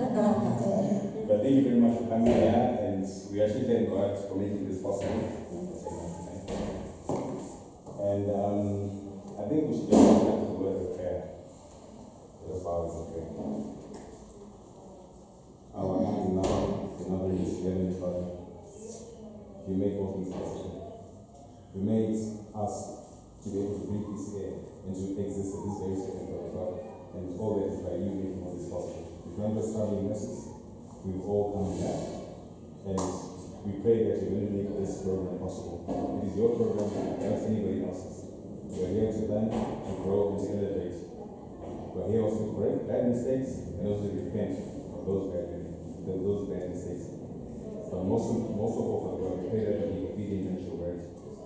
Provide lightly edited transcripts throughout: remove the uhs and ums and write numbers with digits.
But thank you very much for coming here, and we actually thank God for making this possible. And I think we should just go back to the word of prayer. Let us bow and pray. Our hand now, in other words, Heavenly Father, you make all things possible. You made us to be able to breathe this air and to exist at this very second, Lord God. And all that is by you making all this possible. If you remember traveling messages, we've all come back. And we pray that you're going to make this program possible. It is your program, not anybody else's. We're here to learn, to grow, and to elevate. We're here also to correct bad mistakes and also to repent of those bad mistakes. But most of all, we pray that we be obedient to your word,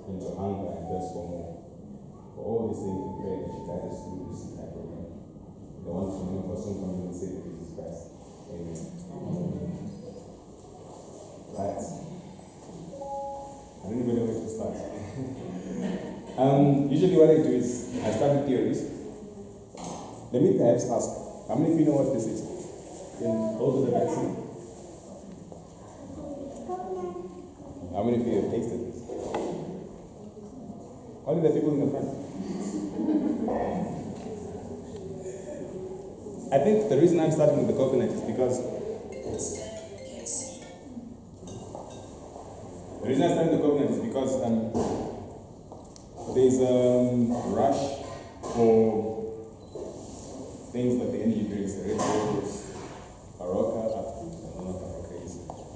and to hunger and thirst for more. For all these things, we pray that you guide us through this entire program. The one who knows us soon comes and Savior Jesus Christ. Amen. Right. I don't even know where to start. Usually what I do is I start with theories. Let me perhaps ask, how many of you know what this is? Can hold to the vaccine. How many of you have tasted this? Only the people in the front. I think the reason I'm starting with the coconut is because there's a rush for things like the energy drinks, the Red Bulls,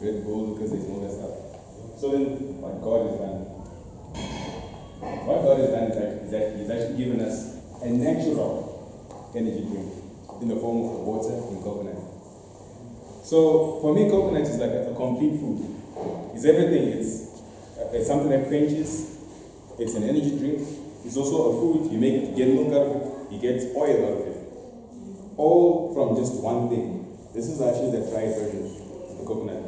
Red Bull, because there's all that stuff. So then, what God has done is that He's actually given us a natural energy drink in the form of water and coconut. So for me, coconut is like a complete food. It's everything. It's something that quenches. It's an energy drink. It's also a food. You get milk out of it. You get oil out of it. All from just one thing. This is actually the dried version of the coconut.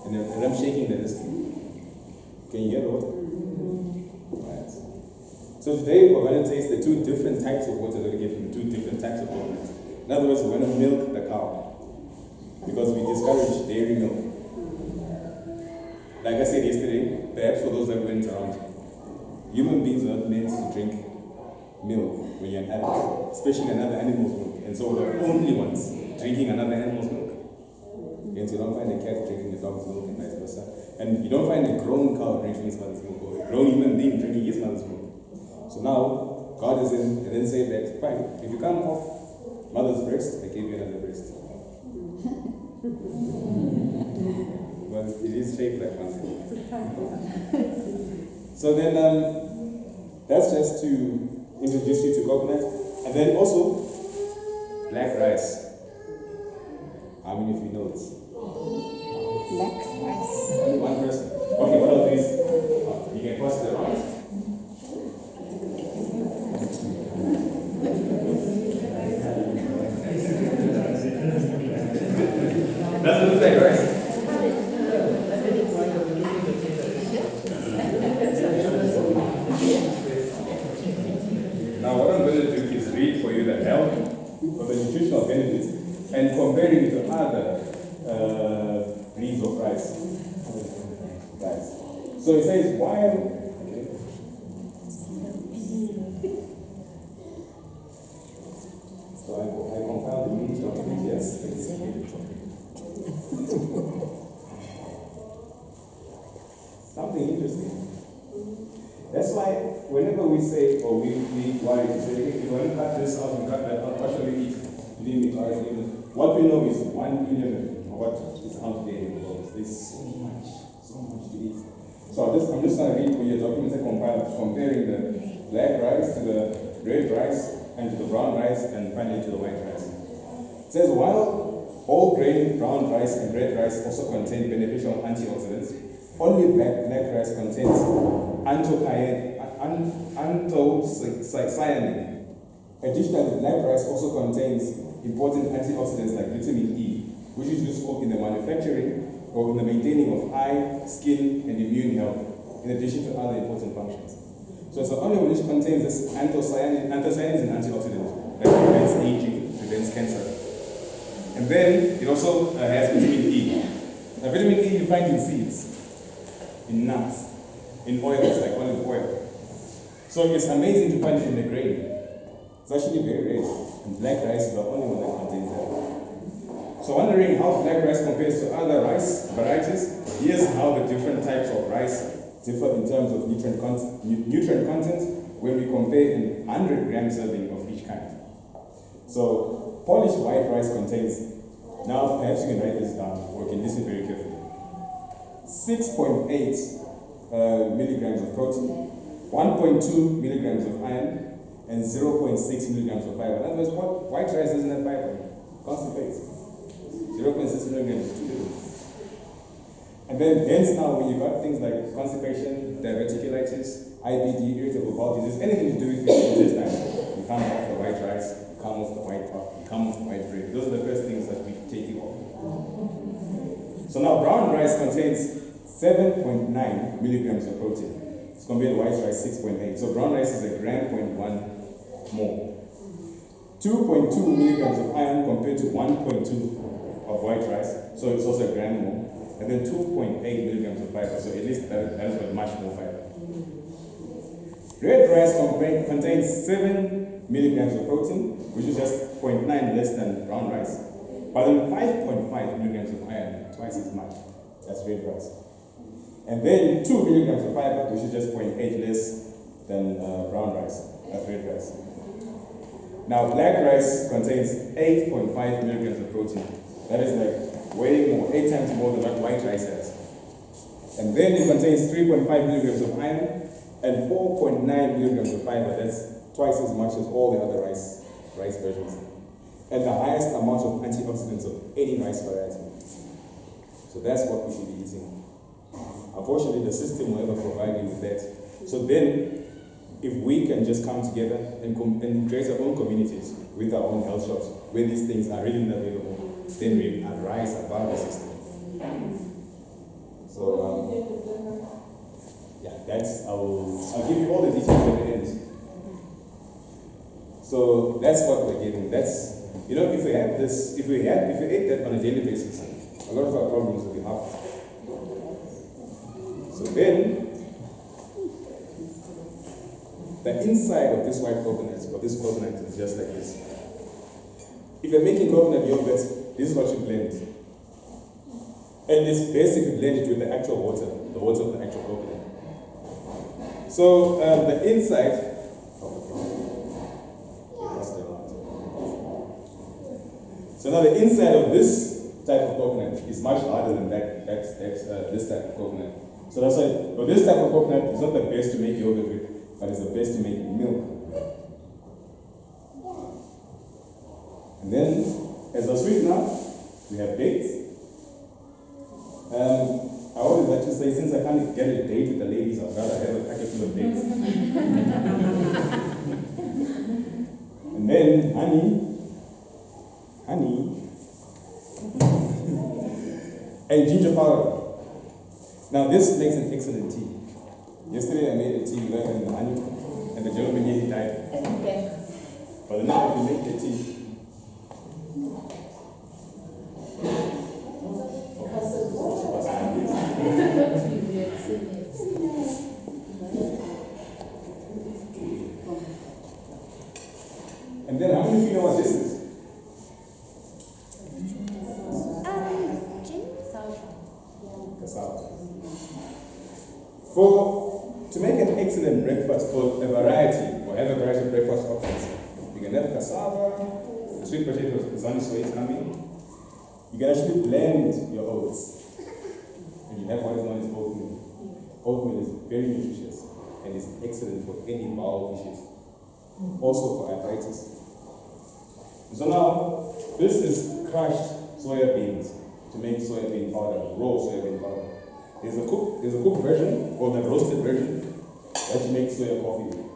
And I'm shaking the disc. Can you hear the water? Right. So today we're going to taste the two different types of water that we get from the two different types of coconuts. In other words, we're going to milk the cow. Because we discourage dairy milk. Like I said yesterday, perhaps for those that weren't around, human beings are not meant to drink milk when you're an adult, especially another animal's milk. And so we're the only ones drinking another animal's milk. And so you don't find a cat drinking a dog's milk and vice versa. And you don't find a grown cow drinking his mother's milk or a grown human being drinking his mother's milk. So now, God is in, and then say that, fine, if you come off mother's breast, I give you another breast. Well, it is shaped like one. So then, that's just to introduce you to coconut. And then also, black rice. How many of you know this? Black rice. Only one person. Okay, what I'll do is, you can pass it around. Doesn't look like rice. Now what I'm going to do is read for you the health or the nutritional benefits and comparing it to other breeds of rice. So it says while I compiled the meat of yes. Something interesting. That's why whenever we say, or we worry to say, if you want to cut this out and cut that out, what shall we eat? You didn't make ours even. What we know is 1 billion or what is out there in the world. There's so much to eat. So I'm just going to read for your documents I compiled, comparing the black rice to the red rice and to the brown rice and finally to the white rice. It says, while whole grain brown rice and red rice also contain beneficial antioxidants, only black rice contains anthocyanin. Additionally, black rice also contains important antioxidants like vitamin E, which is useful in the manufacturing or in the maintaining of eye, skin, and immune health, in addition to other important functions. So it's the only one which contains this anthocyanin is an antioxidant that prevents aging, prevents cancer. And then it also has vitamin E. Now vitamin E you find in seeds, in nuts, in oils like olive oil. So it's amazing to find it in the grain. It's actually very rare. And black rice is the only one that contains that. So wondering how black rice compares to other rice varieties, here's how the different types of rice differ in terms of nutrient content when we compare in 100 gram serving of each kind. So polished white rice contains, now perhaps you can write this down or you can listen very carefully, 6.8 milligrams of protein, 1.2 milligrams of iron, and 0.6 milligrams of fiber. In other words, white rice doesn't have fiber, constipates. 0.6 milligrams is too little. And then hence now when you got things like constipation, diverticulitis, IBD, irritable bowel disease, anything to do with your intestines, you come off the white rice, you come off the white top, you come off the white bread. Those are the first things that we take you off. So now brown rice contains 7.9 milligrams of protein. It's compared to white rice 6.8. So brown rice is a gram 0.1 more. 2.2 milligrams of iron compared to 1.2 of white rice. So it's also a gram more. And then 2.8 milligrams of fiber. So at least that is got much more fiber. Red rice contains 7 milligrams of protein, which is just 0.9 less than brown rice. But then 5.5 milligrams of iron, twice as much. That's red rice. And then 2 milligrams of fiber, which is just 0.8 less than brown rice. That's red rice. Now, black rice contains 8.5 milligrams of protein. That is like way more, 8 times more than what white rice has. And then it contains 3.5 milligrams of iron and 4.9 milligrams of fiber. That's twice as much as all the other rice versions. And the highest amount of antioxidants of any rice variety. So that's what we should be eating. Unfortunately, the system will never provide you with that. So then, if we can just come together and create our own communities with our own health shops, where these things are really available, then we arise above the system. So, I'll give you all the details at the end. So that's what we're getting. That's, if we had this, if we ate that on a daily basis, a lot of our problems would be halved. So then, the inside of this white coconut, or this coconut, is just like this. If you're making coconut yogurt, this is what you blend. And it's basically blended with the actual water, the water of the actual coconut. So the inside, so now the inside of this type of coconut is much harder than this type of coconut. So that's why, but this type of coconut is not the best to make yogurt with, but it's the best to make milk. And then, as a sweetener, we have dates. I always like to say, since I can't get a date with the ladies, I'd rather have a packet full of dates. And then honey, and ginger powder. Now this makes an excellent tea. Yesterday I made a tea with the honey, and the gentleman here, he died. But now if you make the tea, and then how many of you know what this is? Cassava. To make an excellent breakfast for a variety, or have a variety of breakfast options, you can have cassava, the sweet potatoes, the sunny sweet coming. You can actually blend your oats, and you have what is known as oatmeal. Oatmeal is very nutritious and is excellent for any bowel issues, also for arthritis. So now, this is crushed soya beans to make soya bean powder, raw soya bean powder. There's a cooked version, or the roasted version, that you make soya coffee with.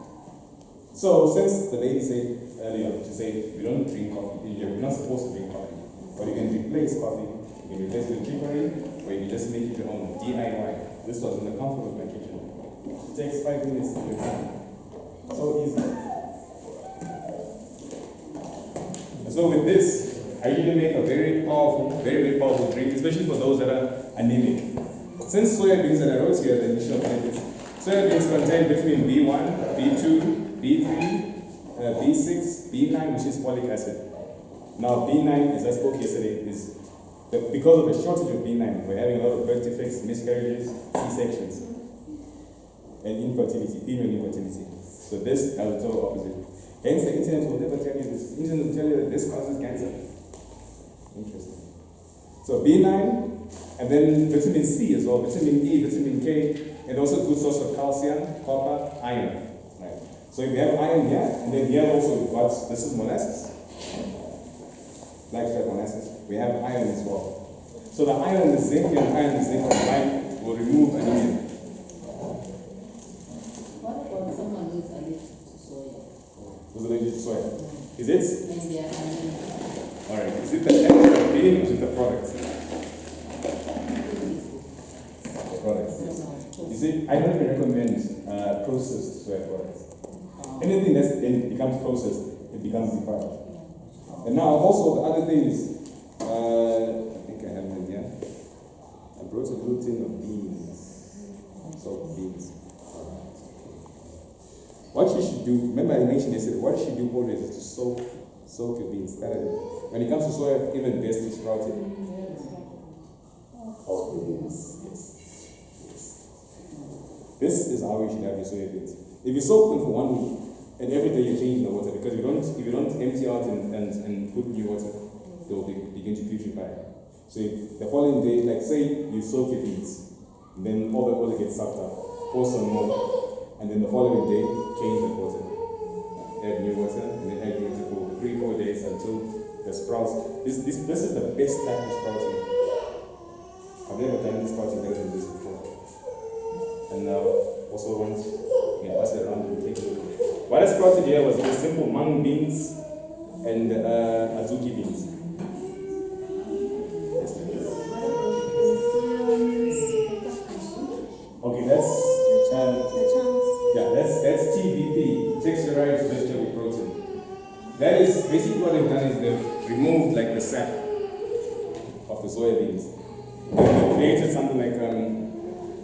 So since the lady said earlier, she said, we don't drink coffee in here, we're not supposed to drink coffee, but you can replace coffee, you can replace it with chicory, or you can just make it your own, DIY. This was in the comfort of my kitchen. It takes 5 minutes to make it. So easy. And so with this, I usually make a very powerful, very powerful drink, especially for those that are anemic. Since soya beans, and I wrote here the additional benefits, soya beans contain vitamin B1, B2, B3, B6, B9, which is folic acid. Now, B9, as I spoke yesterday, is because of the shortage of B9, we're having a lot of birth defects, miscarriages, C-sections, and infertility, female infertility. So this has the total opposite. Hence, the internet will never tell you this. The internet will tell you that this causes cancer. Interesting. So B9, and then vitamin C as well, vitamin E, vitamin K, and also a good source of calcium, copper, iron. Right. So if you have iron here, and then here also we've got, this is molasses. Black stripe molasses. We have iron as well. So the iron and the zinc combined will remove anemia. What about someone who is allergic to soya? Who's allergic to soya? Is it? And they are allergic. Alright, is it the actual bean or is it the product? The product. You see, I don't recommend processed soya products. Anything that then becomes processed, it becomes defiled. And now also the other thing is, I think I have one here. I brought a little tin of beans. Salt beans. Alright. What you should do, remember I mentioned yesterday, what you should do always is to soak your beans. When it comes to soya, even best to sprout it. Oh, yes. This is how you should have your soya beans. If you soak them for 1 week, and every day you're changing the water, because if you don't empty out and put new water, they will begin to putrefy. So if the following day, like say you soak your beans, then all the water gets sucked up, pour some more, and then the following day, change the water. Add new water, and then add new water for 3-4 days until the sprouts. This is the best type of sprouting. I've never done this sprouting better than this before. And now, also once, pass it around and take a look. What I sprouted here was just simple mung beans and azuki beans. Okay, that's TVP, texturized vegetable protein. That is basically what they've done is they've removed like the sap of the soybeans. They've created something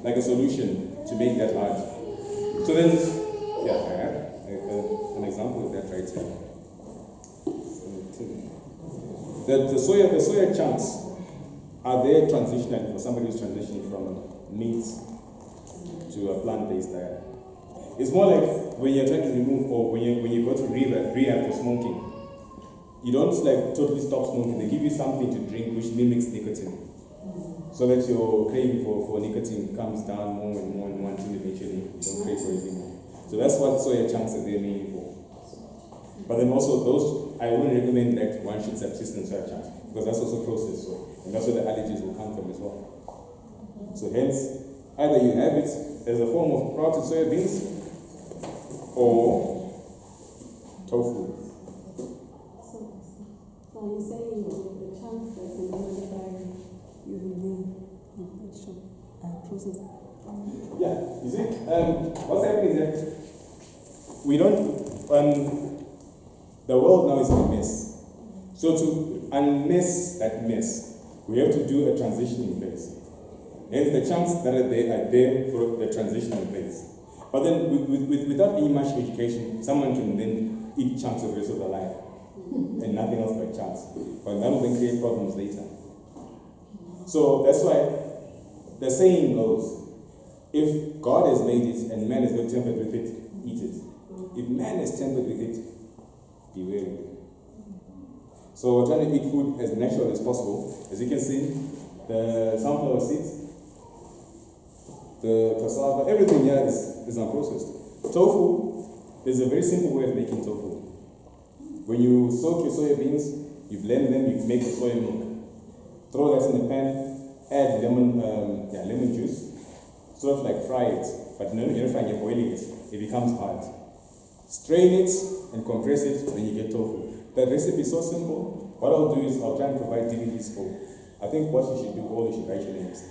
like a solution to make that hard. So then, I have an example of that right here. The soya chunks are there transitionally for somebody who's transitioning from meat to a plant-based diet. It's more like when you're trying to remove, or when you go to rehab for smoking, you don't like totally stop smoking. They give you something to drink which mimics nicotine, so that your craving for nicotine comes down more and more and more until eventually you don't crave for it anymore. So that's what soya chunks are there mainly for. But then also those, I wouldn't recommend that one should subsistence soya chunks, because that's also processed soy, and that's where the allergies will come from as well. So hence, either you have it as a form of sprouted soya beans or tofu. So you're saying the chunks that can be modified using the process? Yeah, you see, what's happening is that we don't, the world now is a mess. So to unmess that mess, we have to do a transitioning phase. Hence the chunks that are there for the transitional phase. But then without any much education, someone can then eat chunks of the rest of their life and nothing else but chunks. But that will then create problems later. So that's why the saying goes, if God has made it and man is not tempered with it, eat it. If man is tempered with it, beware of it. So we're trying to eat food as natural as possible. As you can see, the sunflower seeds, the cassava, everything here is unprocessed. Tofu is a very simple way of making tofu. When you soak your soya beans, you blend them, you make the soya milk. Throw that in the pan, add lemon juice, sort of like fry it, but you're not frying, you're boiling it. It becomes hard. Strain it and compress it, then you get tofu. The recipe is so simple. What I'll do is I'll try and provide DVDs for, I think what you should do, all you should write your names.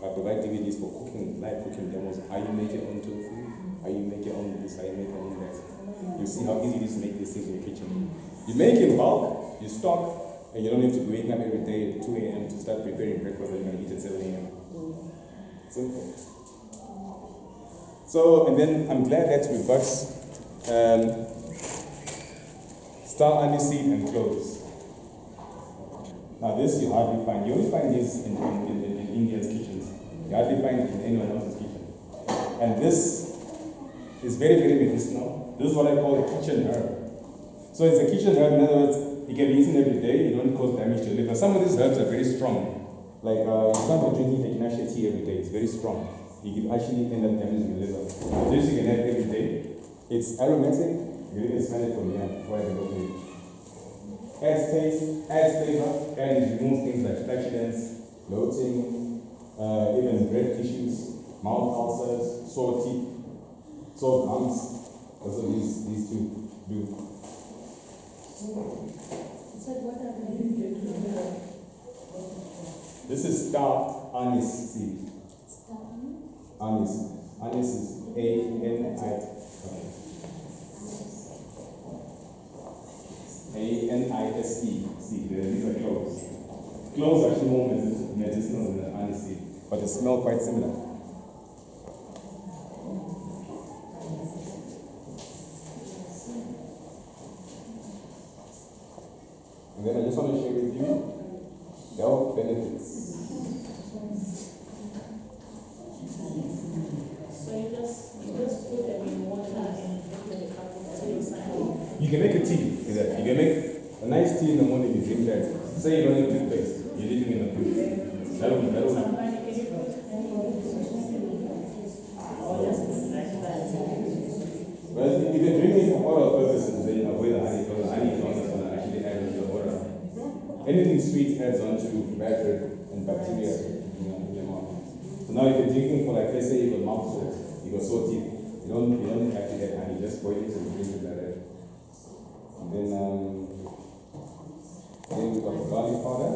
I provide DVDs for cooking, live cooking demos, how you make your own tofu, how you make your own this, how you make your own that. You see how easy it is to make these things in the kitchen. You make in bulk, you stock, And you don't have to be waking up every day at 2 a.m. to start preparing breakfast that you're going to eat at 7 a.m. Simple. So, and then I'm glad that we've got star anise seed and cloves. Now this you hardly find. You only find this in Indians' kitchens. You hardly find it in anyone else's kitchen. And this is very, very medicinal. This is what I call a kitchen herb. So it's a kitchen herb, in other words, it can be eaten every day, you don't cause damage to your liver. Some of these herbs are very strong. Like you can't be drinking echinacea tea every day, it's very strong. You can actually end up damaging your liver. This you can have every day. It's aromatic, you can smell it from here before I go to it. Adds taste, adds flavor, and removes things like flatulence, bloating, even breast issues, mouth ulcers, sore teeth, sore gums. That's what these two do. This is star anise seed. Anise. Anise is A-N-I-S-E seed. These are cloves. Cloves are actually more medicinal than the anise seed, but they smell quite similar. And then I just want to share with you the health benefits. So you just put them in water and put the cup of tea. You can make a tea with that. You can make a nice tea in the morning, you drink that. Say you don't need toothpaste, you're eating in the food. That'll Well, if you're drinking for oral purposes, then avoid the honey, because the honey is not going to actually add to the water. Anything sweet adds on to bacteria and bacteria in your mouth. So now if you're drinking for, like, let's say you got mouth sore, you got sore teeth, you don't have to add honey, just boil it and drink it like that. And then we've got the garlic powder.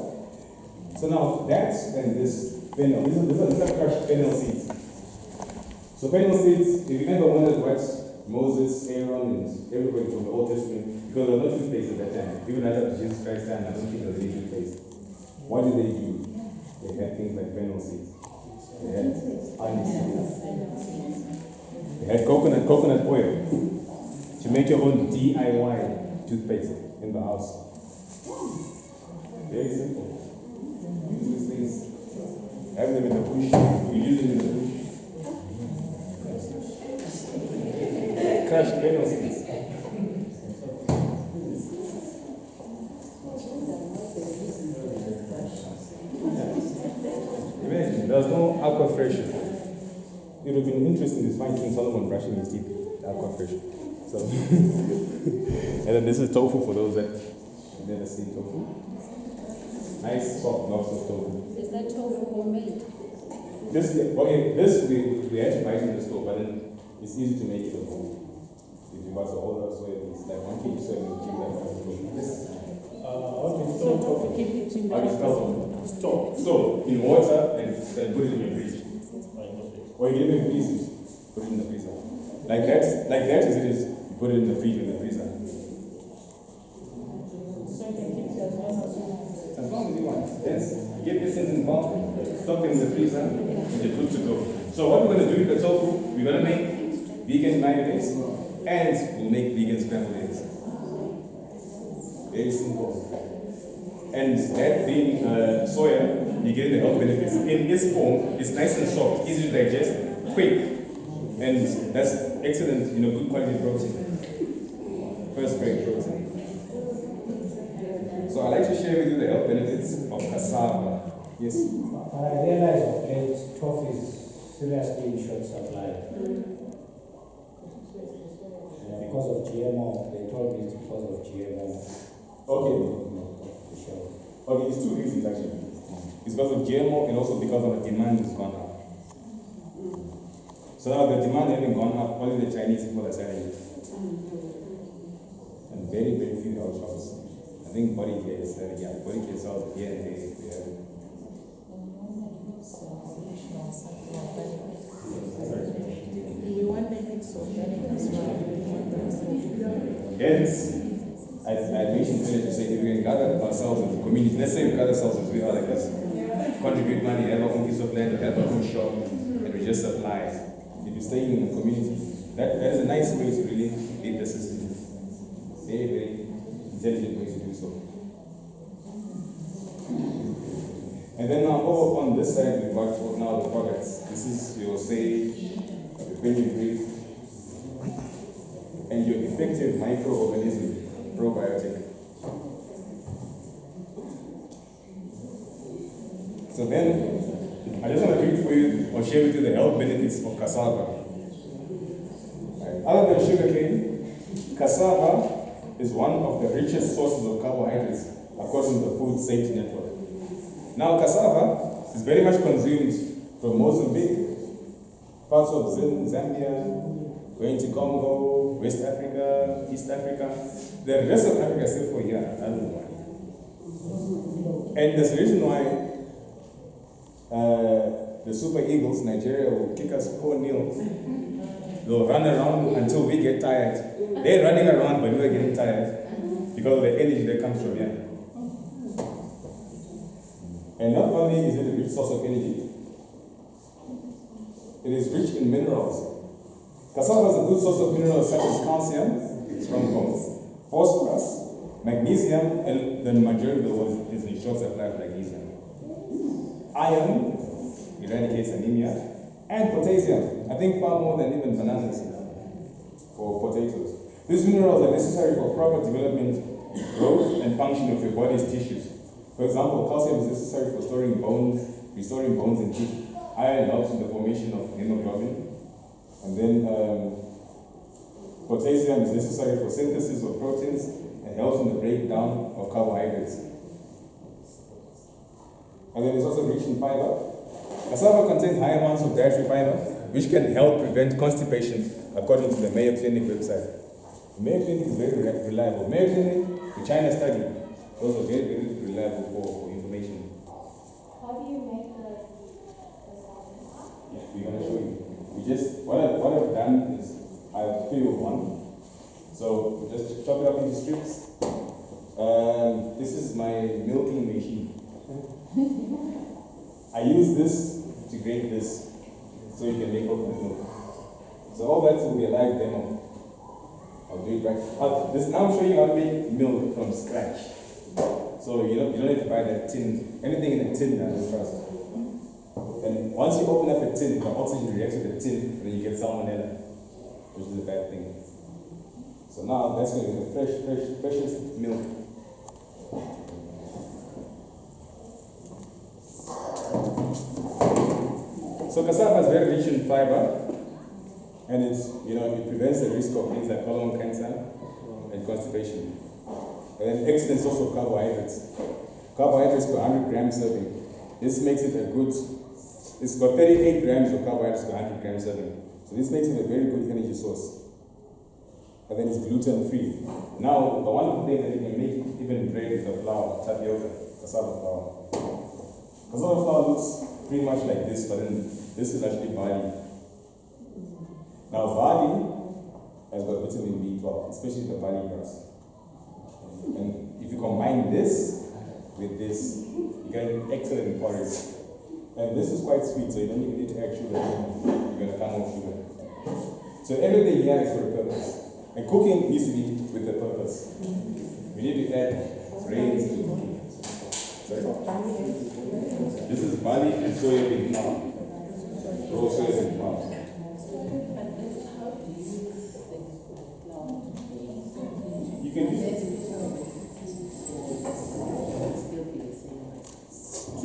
So now that and this fennel, these are crushed fennel seeds. So fennel seeds, if you ever wondered what Moses, Aaron, and everybody from the Old Testament, because there was no toothpaste at that time. Even after Jesus Christ time, I don't think there was any toothpaste. What did they do? They had things like fennel seeds. They had anise seeds. They had coconut oil to make your own DIY toothpaste in the house. Very simple. Use these things. Have them in the bush. You use them in the bush. Crushed fennel seeds. Imagine, there's no aqua fresh. It would have been interesting to find King Solomon brushing his teeth with aqua fresh. So, and then this is tofu for those that never seen tofu. Nice soft blocks of tofu. Is that tofu homemade? This we had to buy it in the store, but then it's easy to make it at home. If you buy a whole lot of soya beans, like 1 kg soya beans, keep that for this. How do you store tofu? Keep it in How do you the store? So in water and then put it in your fridge. Or you even freeze it, put it in the freezer. Like that as it is, you put it in the fridge or in the freezer. So you can keep it as As long as you want. Yes. You get this things involved, stock them in the freezer, and you're good to go. So what we're going to do with the tofu, we're going to make vegan mayonnaise, and we'll make vegan scrambled eggs. Very simple. And that being soya, you get the health benefits. In its form, it's nice and soft, easy to digest, quick, and that's excellent, good quality protein. First grade protein. So I'd like to share with you the health benefits of cassava. Yes? I realize of late tofu is seriously in short supply. Because of GMO, they told me it's because of GMO. Okay. Okay, it's two reasons actually. It's because of GMO and also because of the demand has gone up. So now the demand having gone up, only the Chinese people are selling it. And very, very few health shops. I think Body Care is selling it. Body Care sells it here and there. We want the mix organic as well. Hence, I mentioned earlier to say if we can gather ourselves as a community. let's say we cut ourselves as we are like this, contribute money, have our own piece of land, have our own shop, and we just supply. If you're staying in the community, that is a nice way to really beat the system. Very, very intelligent way to do so. And then now over on this side, we've got now the products. This is your sage, your fenugreek, and your effective microorganism probiotic. So then, I just want to read for you or share with you the health benefits of cassava. Right. Other than sugarcane, cassava is one of the richest sources of carbohydrates according to the Food Safety Network. Now, cassava is very much consumed from Mozambique, parts of Zambia, going to Congo, West Africa, East Africa. The rest of Africa except for here, I don't know why. And there's a reason why the Super Eagles, Nigeria, will kick us 4-0. They'll run around until we get tired. They're running around, but we're getting tired because of the energy that comes from here. And not only is it a rich source of energy, it is rich in minerals. Cassava is a good source of minerals such as calcium, strong bones, phosphorus, magnesium, and the majority of the world is in short supply of magnesium. Iron eradicates anemia, and potassium. I think far more than even bananas or potatoes. These minerals are necessary for proper development, growth, and function of your body's tissues. For example, calcium is necessary for storing bones, restoring bones and teeth. Iron helps in the formation of hemoglobin. And then potassium is necessary for synthesis of proteins and helps in the breakdown of carbohydrates. And then it's also rich in fiber. Cassava contains high amounts of dietary fiber, which can help prevent constipation, according to the Mayo Clinic website. The Mayo Clinic is very reliable. Mayo Clinic, the China study, those are very, very reliable for information. How do you make the Yeah, we're going to show you. What I've done is I've peeled one. So we just chop it up into strips. This is my milking machine. I use this to grate this so you can make oat milk. So all that will be a live demo. I'll do it right. Now I'm showing you how to make milk from scratch. So you don't have to buy that tin. Anything in a tin now is trust. And once you open up a tin, the oxygen reacts with the tin, then you get salmonella, which is a bad thing. So now that's going to be the freshest milk. So cassava is very rich in fiber, and it prevents the risk of things like colon cancer and constipation. And an excellent source of carbohydrates. Carbohydrates per 100 grams serving. This makes it a good. It's got 38 grams of carbohydrates per 100 grams serving. So this makes it a very good energy source. And then it's gluten free. Now the wonderful thing that you can make even bread with the flour, tapioca, cassava flour. Cassava flour looks pretty much like this, but then this is actually barley. Now barley has got vitamin B12, especially the barley grass. And if you combine this with this, you get excellent porridge. And this is quite sweet, so you don't even need to add sugar. You're going to come off sugar. So everything here is for a purpose. And cooking needs to be with a purpose. We need to add grains to cooking. Sorry? This is barley and soybean flour. Raw soybean flour. You can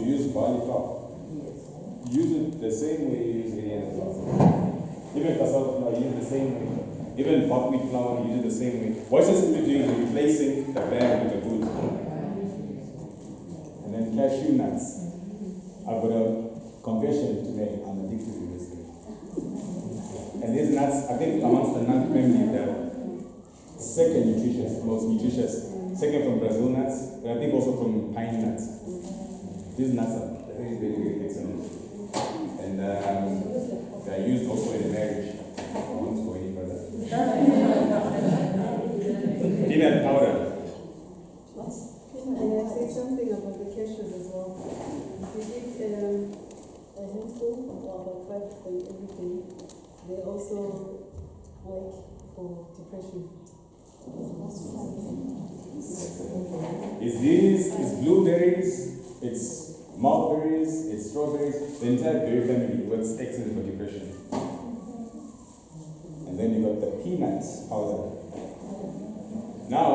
use barley flour. Use it the same way you use any other flour. Even cassava flour, use it the same way. Even buckwheat flour, use it the same way. What's just doing is replacing the bag with the good. And then cashew nuts. I've got a confession to make. I'm addicted to this thing. And these nuts, I think amongst the nut family, they're second nutritious, most nutritious. Second from Brazil nuts, but I think also from pine nuts. These nuts are very, very, very excellent. And they're used also in marriage. I won't go any further. Peanut powder. Can I say something about the did a handful, or about 5 for every day. They also work for depression. It's blueberries, it's mulberries, it's strawberries. The entire berry family works excellent for depression. And then you got the peanuts powder. Now,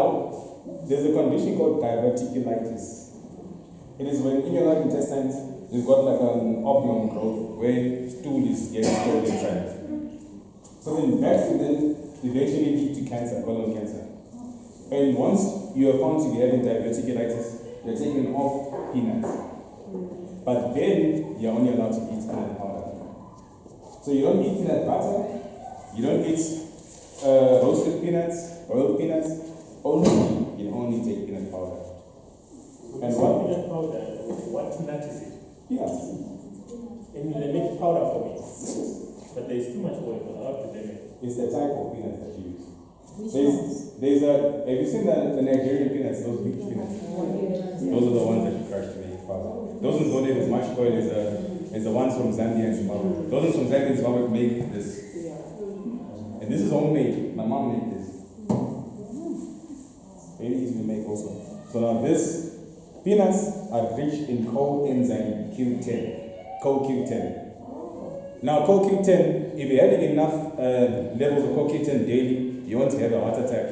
there's a condition called diverticulitis. It is when in your large intestines you've got like an oblong growth where stool is getting stored inside. So then that will then eventually lead to cancer, colon cancer. And once you are found to be having diverticulitis, you're taken off peanuts. But then you're only allowed to eat peanut powder. So you don't eat peanut butter, you don't eat roasted peanuts, boiled peanuts, you only take peanut powder. And what peanut powder? What nut is it? peanuts? And they make powder for me. But there's too much oil. How do they make? It's the type of peanuts that you use. Which There's ones? have you seen the Nigerian peanuts, those big peanuts? Those are the ones that you crush to make powder. Those ones don't have as much oil as the ones from Zambia and Zimbabwe. Those ones from Zambia and Zimbabwe make this. And this is homemade. My mom made this. Very easy to make also. So now this, peanuts are rich in coenzyme Q10. CoQ10. Now CoQ10, if you're having enough levels of CoQ10 daily, you won't have a heart attack.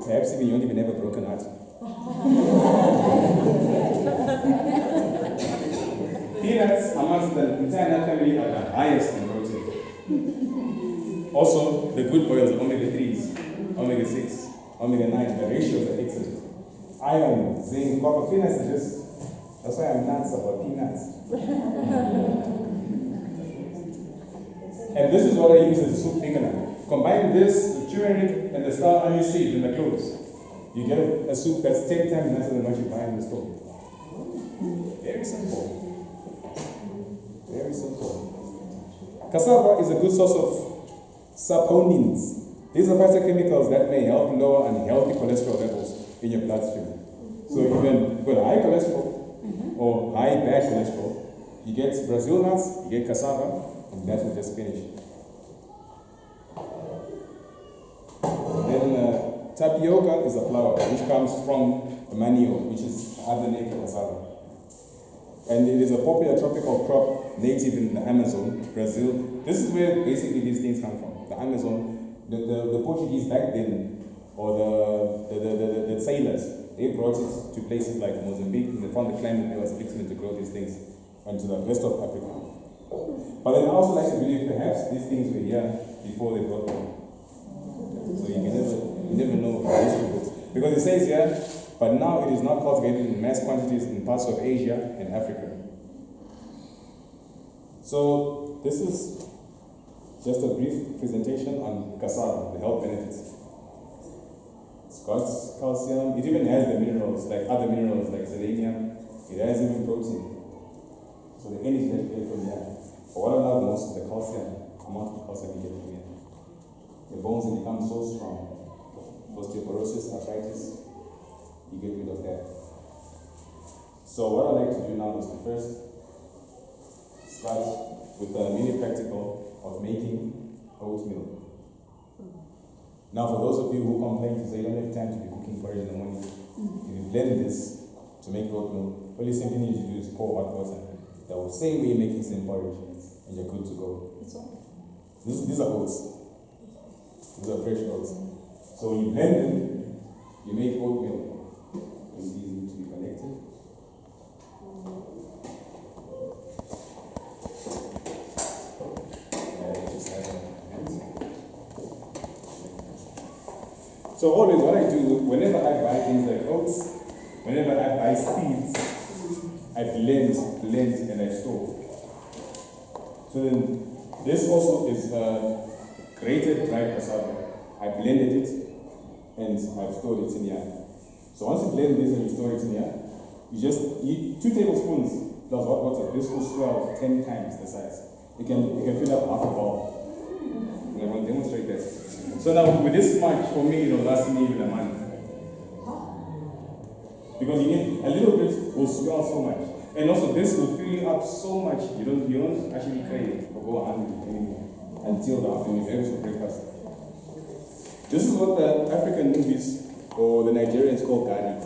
Perhaps even you won't even have a broken heart. Peanuts amongst the entire family are the highest in protein. Also, the good oils, omega-3s, omega-6, omega-9, the ratios are excellent. Iron, zinc, copper, peanuts are just, that's why I'm nuts about peanuts. And this is what I use as a soup thickener. Combine this, the turmeric, and the star anise seed in the cloves. You get a soup that's 10 times nicer than what you buy in the store. Very simple. Very simple. Cassava is a good source of saponins. These are phytochemicals that may help lower unhealthy cholesterol levels in your bloodstream. So even if you've got high cholesterol or high bad cholesterol, you get Brazil nuts, you get cassava, and that will just finish. Then tapioca is a flour which comes from manioc, which is other name for cassava. And it is a popular tropical crop native in the Amazon, Brazil. This is where basically these things come from. The Amazon, the Portuguese back then, or the sailors, they brought it to places like Mozambique, and they found the climate there was excellent to grow these things, and to the rest of Africa. But then I also like to believe perhaps these things were here before they brought them. So you never know the history of it. Because it says here, but now it is not cultivated in mass quantities in parts of Asia and Africa. So this is just a brief presentation on cassava, the health benefits. It's got calcium, it even has the minerals, like other minerals like selenium, it has even protein. So the energy that you get from there. But what I love most is the calcium, amount of calcium you get from here. Your bones will become so strong. Osteoporosis, arthritis, you get rid of that. So what I like to do now is to first start with a mini practical of making oatmeal. Now for those of you who complain to say you don't have time to be cooking porridge in the morning, if you blend this to make oatmeal, all you simply need to do is pour hot water. That will same way you make instant porridge, and you're good to go. These are oats. These are fresh oats. So when you blend them, you make oatmeal. These need to be connected. So always what I do, whenever I buy things like oats, whenever I buy seeds, I blend, and I store. So then, this also is grated dry cassava. I blended it, and I've stored it in here. So once you blend this and you store it in here, you just eat 2 tablespoons plus hot water. This will swell 10 times the size. You can fill up half a bowl. I'm going to demonstrate that. So now with this much, for me, it'll last me even a month. Because you need a little bit will swell so much. And also this will fill you up so much you don't actually crave or go hungry anymore until the afternoon. You're able to breakfast. This is what the African movies or the Nigerians call gari.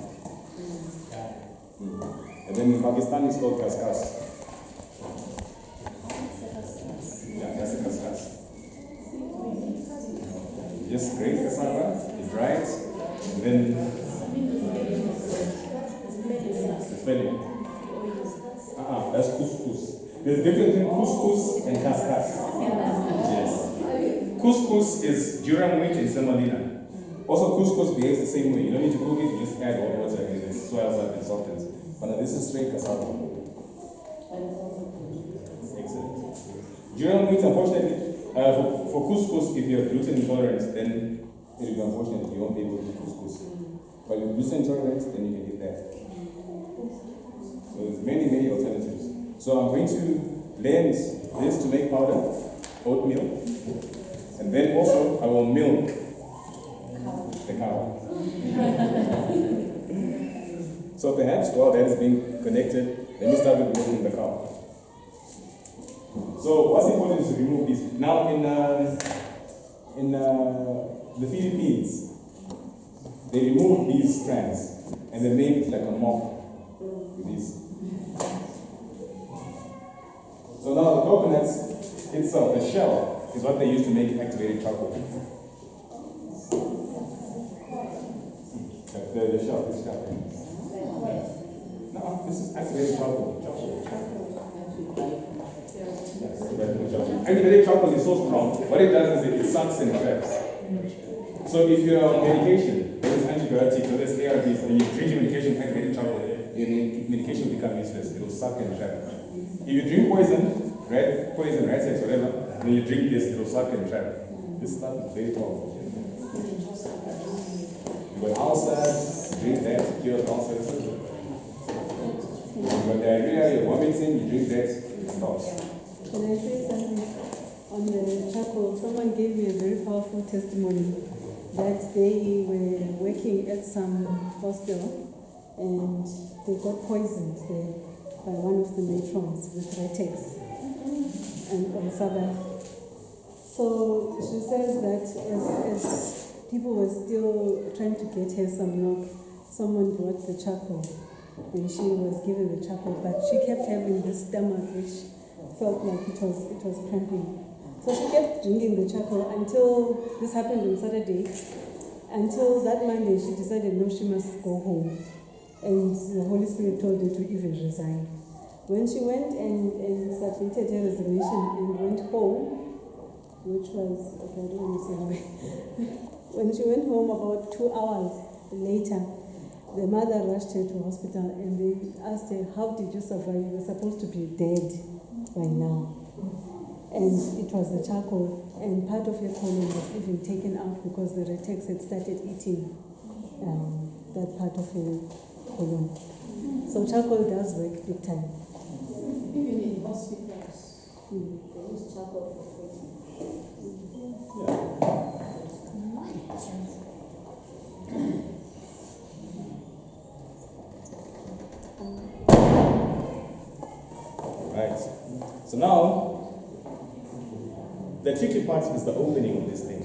And then in Pakistan it's called kaskas. Yeah, that's a kaskas. Just grate cassava, you dry it, and then spelling. That's couscous. There's a difference between couscous and kaskas. Yes. Couscous is durum wheat in semolina. Also, couscous behaves the same way. You don't need to cook it, you just add hot water and it swells up and softens. But now this is straight cassava. Excellent. Durum wheat, unfortunately, for couscous, if you have gluten intolerance, then it will be unfortunate you won't be able to eat couscous. But with gluten intolerance, then you can eat that. So there's many alternatives. So I'm going to blend this to make powder, oatmeal, and then also I will milk the cow. So perhaps while that is being connected, let me start with milking the cow. So what's important is to remove these. Now in the Philippines, they remove these strands and they make like a mop with these. So now the coconuts itself, the shell, is what they use to make activated charcoal. The shell, this shell. No, this is activated charcoal. Activated charcoal is so strong, what it does is it sucks and traps. So if you're on medication, there's antibiotics, or there's ARVs, and you drink your medication, activated charcoal, your medication will become useless. It will suck and trap. If you drink poison, rat sex, whatever, when you drink this, it will suck and trap. This stuff is very powerful. You got ulcers, drink that, cures ulcers. You got diarrhea, you're vomiting, you drink that, it stops. Can I say something on the charcoal? Someone gave me a very powerful testimony that they were working at some hostel and they got poisoned there by one of the matrons with Retex and on Sabbath. So she says that as people were still trying to get her some milk, someone brought the charcoal and she was given the charcoal, but she kept having this stomach which felt like it was cramping. So she kept drinking the charcoal until this happened on Saturday. Until that Monday, she decided no, she must go home. And the Holy Spirit told her to even resign. When she went and submitted her resignation and went home, which was, okay, I don't want to say why. When she went home about 2 hours later, the mother rushed her to hospital and they asked her, how did you survive? You were supposed to be dead by now. And it was the charcoal, and part of her colon was even taken out because the Retex had started eating that part of her colon. So charcoal does work big time. Even in hospitals, they use charcoal for treatment. Right. So now, the tricky part is the opening of this thing.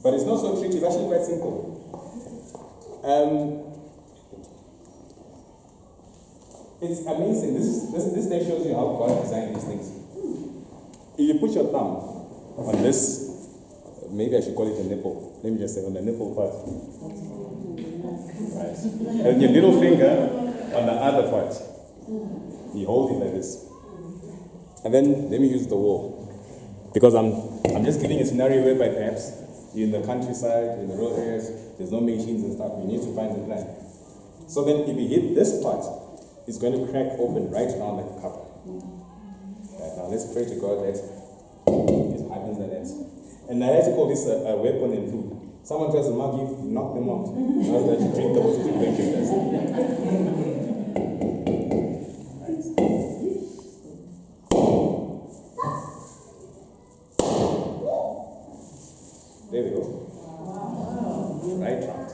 But it's not so tricky, it's actually quite simple. It's amazing. This thing shows you how God designed these things. If you put your thumb on this, maybe I should call it a nipple. Let me just say on the nipple part. Right. And your little finger on the other part. You hold it like this. And then let me use the wall. Because I'm just giving a scenario whereby perhaps you're in the countryside, in the rural areas, there's no machines and stuff, you need to find the plan. So then if you hit this part, it's going to crack open right now like a cup. Right, now let's pray to God that it happens like that. And I like to call this a weapon in food. Someone tries to mug you, knock them out. Now that you drink the water to quench your thirst. There we go. Right round.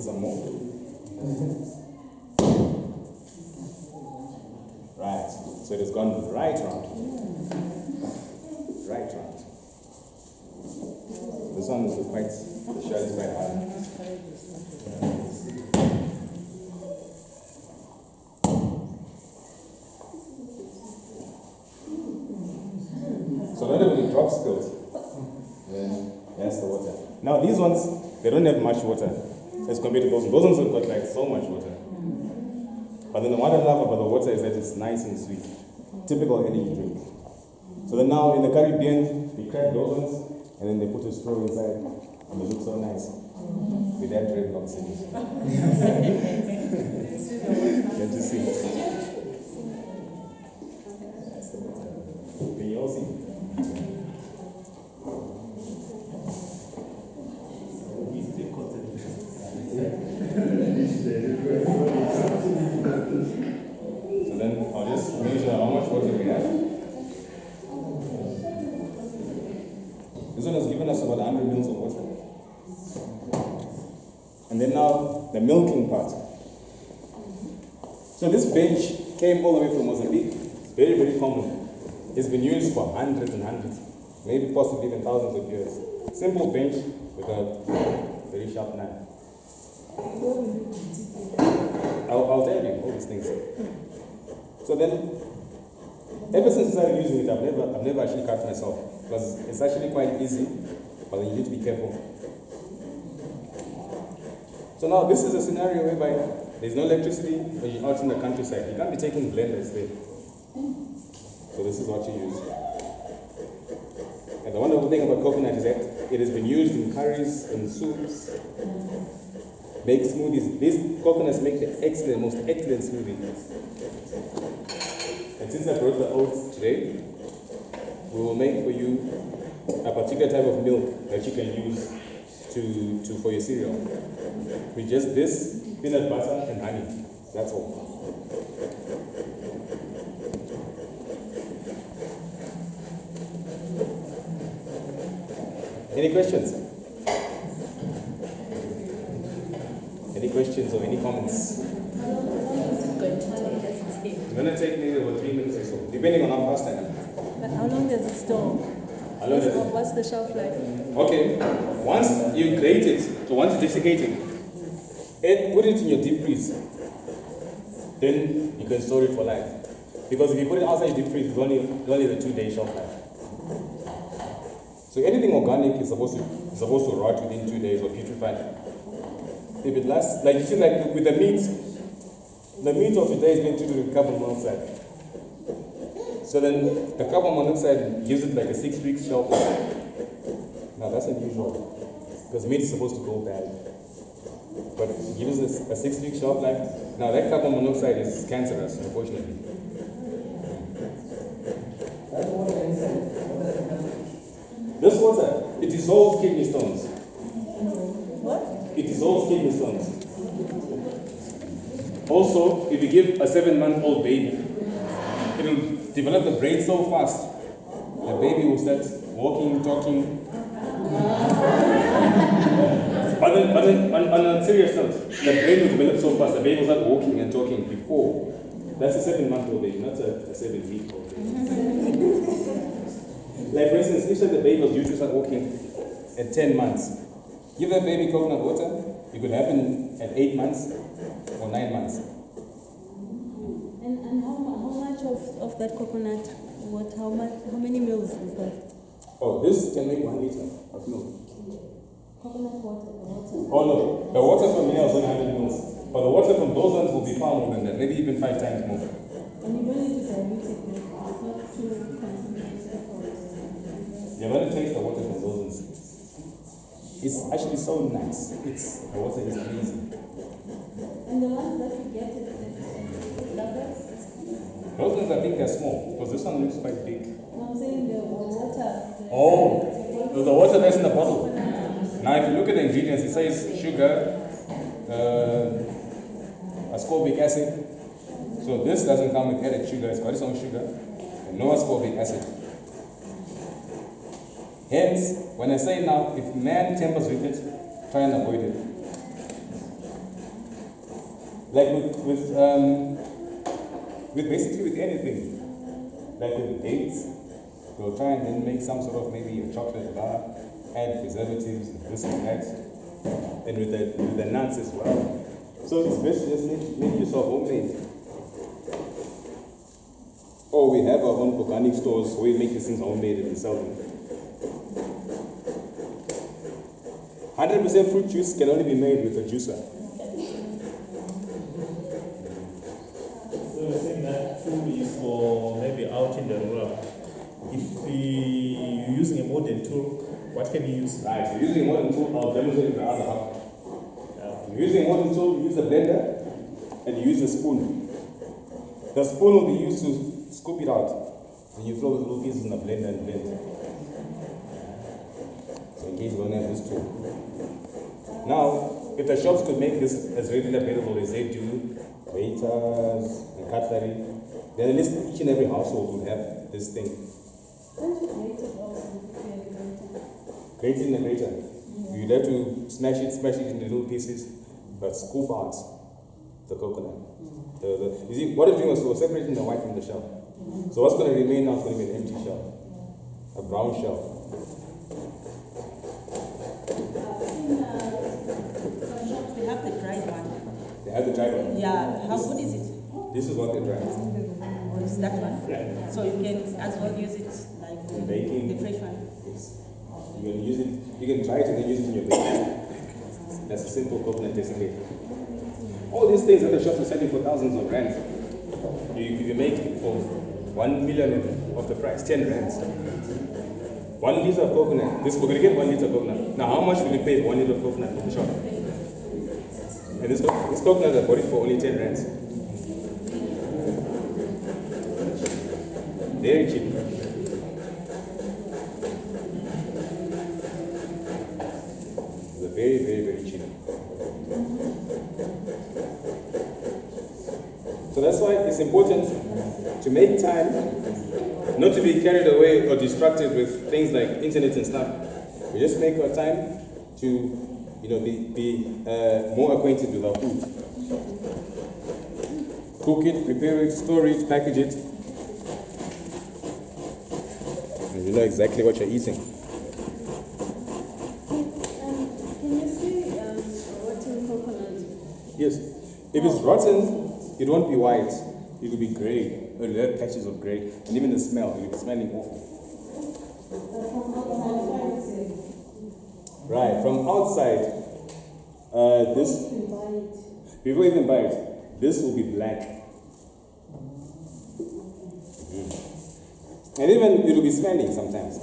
some more. Right. So it has gone right round. Right round. This one is quite, the shell is quite hard. So not when it drops spills, then that's the water. Now these ones, they don't have much water as compared to those ones. Those ones have got like so much water. But then the one I love about the water is that it's nice and sweet. Typical energy drink. So then now in the Caribbean, they crack those ones and then they put a straw inside and they look so nice. With that dreadlocks in it. Can't you see? Can you all see? So then I'll just measure how much water we have. This one has given us about 100 mils of water. And then now the milking part. So this bench came all the way from Mozambique. Very, very common. It's been used for hundreds and hundreds, maybe possibly even thousands of years. Simple bench with a very sharp knife. I'll tell you all these things. So then, ever since I started using it, I've never actually cut myself because it's actually quite easy, but then you need to be careful. So now this is a scenario whereby there's no electricity when you're out in the countryside. You can't be taking blenders there. So this is what you use. And the wonderful thing about coconut is that it has been used in curries, in soups, make smoothies. These coconuts make the most excellent smoothie. And since I brought the oats today, we will make for you a particular type of milk that you can use for your cereal. With just this, peanut butter and honey. That's all. Any questions? Any questions or any comments? It's going to take maybe about 3 minutes or so, depending on how fast I am. But how long does it store? How long does it? What's the shelf life? Okay, once you grate it, so once you desiccate it, put it in your deep freeze. Then you can store it for life. Because if you put it outside your deep freeze, it's only the 2-day shelf life. So anything organic is supposed to rot within 2 days or putrefy. If it lasts, like you see, like with the meat of today is being treated with carbon monoxide. So then the carbon monoxide gives it like a 6-week shelf life. Now that's unusual because meat is supposed to go bad, but it gives us a 6-week shelf life. Now that carbon monoxide is cancerous, unfortunately. This water, it dissolves kidney stones. What? It dissolves kidney stones. Also, if you give a 7-month-old baby, it will develop the brain so fast, the baby will start walking, talking. But on a serious note, the brain will develop so fast, the baby will start walking and talking before. That's a 7-month-old baby, not a 7-week-old baby. Like for instance, if the baby was due to start walking at 10 months, give that baby coconut water, it could happen at 8 months or 9 months. And how much of that coconut, how many mils is that? Oh, this can make 1 liter of milk. Coconut water, the water. Oh no, the water from here is only 100 mils. But the water from those ones will be far more than that, maybe even 5 times more. And you don't need to dilute it, it's not too concentrated. You're going to taste the water from those ones. It's actually so nice. The water is amazing. And the ones that you get is lovers? Those ones I think they're small, because this one looks quite big. No, I'm saying the water. The water that's in the bottle. Now if you look at the ingredients, it says sugar, ascorbic acid. So this doesn't come with added sugar, it's got its own sugar, and no ascorbic acid. Hence, when I say now, if man tampers with it, try and avoid it. Like with basically with anything, like with dates, we'll try and then make some sort of maybe a chocolate bar, add preservatives, this and that, and with the nuts as well. So it's best to just make yourself homemade. Or we have our own organic stores where we make these things homemade and we sell them. 100% fruit juice can only be made with a juicer. So you're saying that tool is for maybe out in the rural. If you're using a modern tool, what can you use? Right, so using a modern tool, I'll demonstrate the other half. If you're using a modern tool, you use a blender and you use a spoon. The spoon will be used to scoop it out. And you throw the little pieces in the blender and blend. So in case you don't have this tool. Now, if the shops could make this as readily available as they do, waiters and cutlery, then at least each and every household would have this thing. Grate it in a grater. You'd have to smash it into little pieces, but scoop out the coconut. You see, what it's doing is we're separating the white from the shell. So what's going to remain now is going to be an empty shell, a brown shell. They have the dried one. They have the dried one. Yeah, how good is it? This is what they dry. Or is that one? Right. So you can as well use it like In baking. the fresh one. Yes. You can use it. You can try it and then use it in your baking. That's a simple coconut distillate. All these things that the shops are selling for thousands of rands. You make it for 1 million of the price, 10 rands. 1 liter of coconut. We're going to get 1 liter of coconut. Now, how much will you pay for 1 liter of coconut in the shop? And this coconut I bought it for only 10 rands. Very cheap. It's very, very, very cheap. So that's why it's important to make time, not to be carried away or distracted with things like internet and stuff. We just make our time to, be more acquainted with our food. Cook it, prepare it, store it, package it. And you know exactly what you're eating. Can you see rotten coconut? Yes. If it's rotten, it won't be white. It will be grey. Or it'll have patches of grey. And even the smell, it will be smelling awful. Right, from outside, before you even buy it, this will be black. And even it will be smelling sometimes.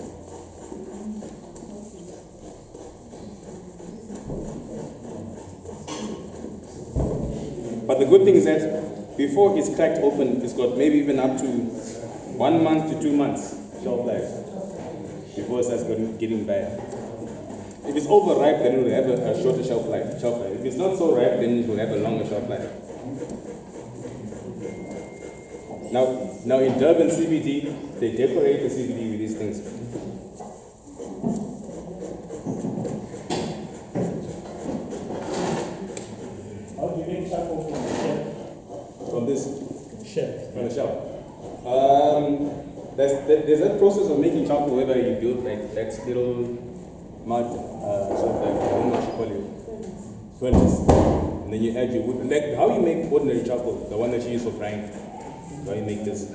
But the good thing is that before it's cracked open, it's got maybe even up to 1 month to 2 months shelf life before it starts getting bad. If it's overripe, then it will have a shorter shelf life. If it's not so ripe, then it will have a longer shelf life. Now in Durban CBD, they decorate the CBD with these things. How do you make charcoal from the shell? From this, Shell. from the shell. There's that process of making charcoal whereby you build like that little mud, sort of like, I don't know what you call it, furnace. And then you add your wood. Like how you make ordinary charcoal, the one that you use for frying. How you make this.